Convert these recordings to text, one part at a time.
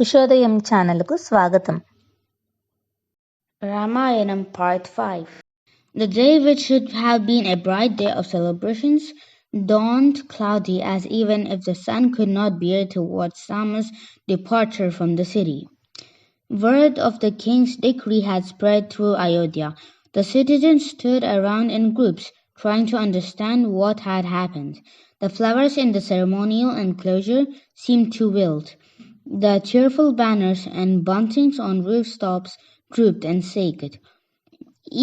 ఉషోదయం ఛానల్కు స్వాగతం. Ramayana Part 5. The day, which should have been a bright day of celebrations, dawned cloudy, as even if the sun could not bear to watch Rama's departure from the city. Word of the king's decree had spread through Ayodhya. The citizens stood around in groups, trying to understand what had happened. The flowers in the ceremonial enclosure seemed to wilt. The cheerful banners and buntings on rooftops drooped and sagged.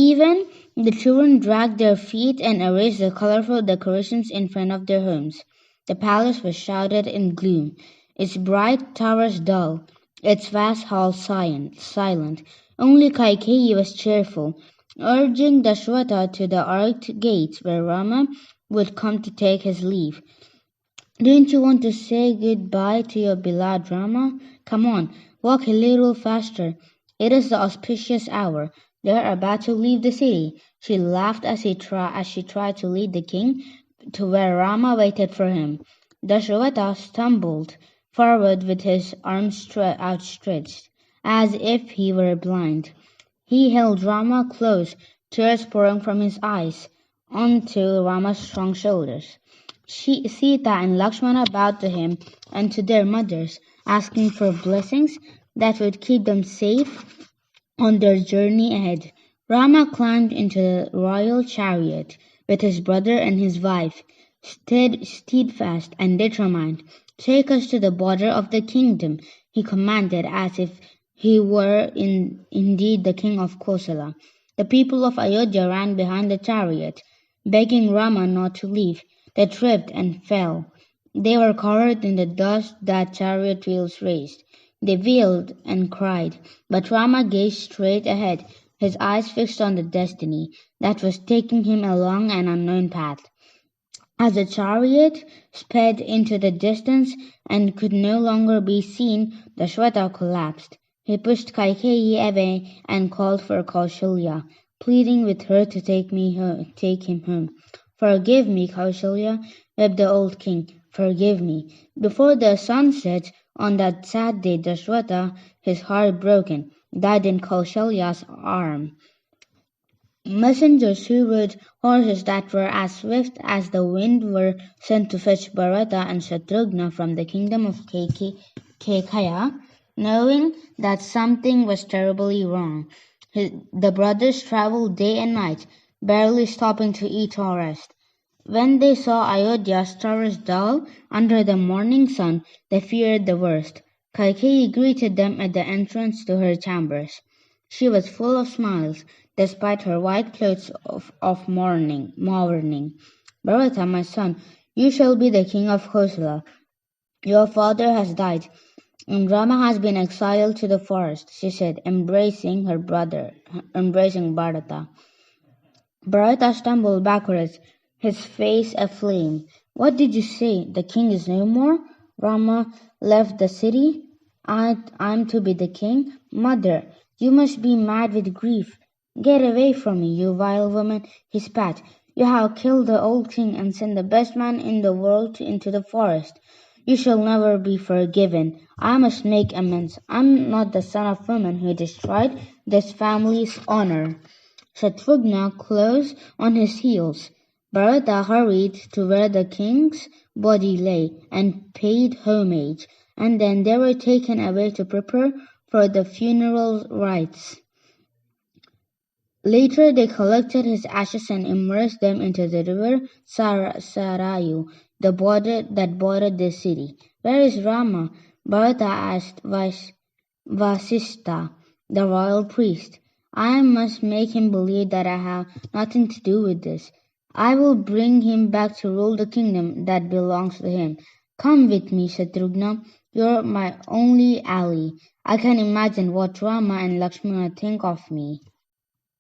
Even the children dragged their feet and erased the colorful decorations in front of their homes. The palace was shrouded in gloom, its bright towers dull, its vast halls silent. Only Kaikeyi was cheerful, urging Dashwata to the arched gates where Rama would come to take his leave. Don't you want to say good-bye to your beloved Rama? Come on, walk a little faster. It is the auspicious hour. They are about to leave the city. She laughed as she tried to lead the king to where Rama waited for him. Dasharatha stumbled forward with his arms outstretched, as if he were blind. He held Rama close, tears pouring from his eyes, onto Rama's strong shoulders. Sita and Lakshmana bowed to him and to their mothers, asking for blessings that would keep them safe on their journey ahead. Rama climbed into the royal chariot with his brother and his wife, steadfast and determined. Take us to the border of the kingdom, he commanded, as if he were indeed the king of Kosala. The people of Ayodhya ran behind the chariot, begging Rama not to leave. They tripped and fell. They were covered in the dust that chariot wheels raised. They wailed and cried, but Rama gazed straight ahead, his eyes fixed on the destiny that was taking him along an unknown path. As the chariot sped into the distance and could no longer be seen, Dashwata collapsed. He pushed Kaikeyi away and called for Kausalya, pleading with her to take him home. Forgive me, Kausalya, wept the old king. Forgive me. Before the sun set on that sad day, Dashwata, his heart broken, died in Kausalya's arms. Messengers who rode horses that were as swift as the wind were sent to fetch Bharata and Shatrughna from the kingdom of Kekaya, knowing that something was terribly wrong. The brothers traveled day and night, barely stopping to eat or rest. When they saw Ayodhya's towers dull under the morning sun, they feared the worst. Kaikeyi greeted them at the entrance to her chambers. She was full of smiles, despite her white clothes of mourning. Bharata, my son, you shall be the king of Kosala. Your father has died, and Rama has been exiled to the forest, she said, embracing Bharata. Bharata stumbled backwards, his face aflame. What did you say? The king is no more? Rama left the city? I'm to be the king? Mother, you must be mad with grief. Get away from me, you vile woman, he spat. You have killed the old king and sent the best man in the world into the forest. You shall never be forgiven. I must make amends. I'm not the son of woman who destroyed this family's honor. Shatrughna close on his heels. Bharata hurried to where the king's body lay and paid homage, and then they were taken away to prepare for the funeral rites. Later they collected his ashes and immersed them into the river Sarayu, that bordered the city. Where is Rama? Bharata asked Vasistha, the royal priest. I must make him believe that I have nothing to do with this. I will bring him back to rule the kingdom that belongs to him. Come with me, Shatrughna. You're my only ally. I can imagine what Rama and Lakshmana think of me.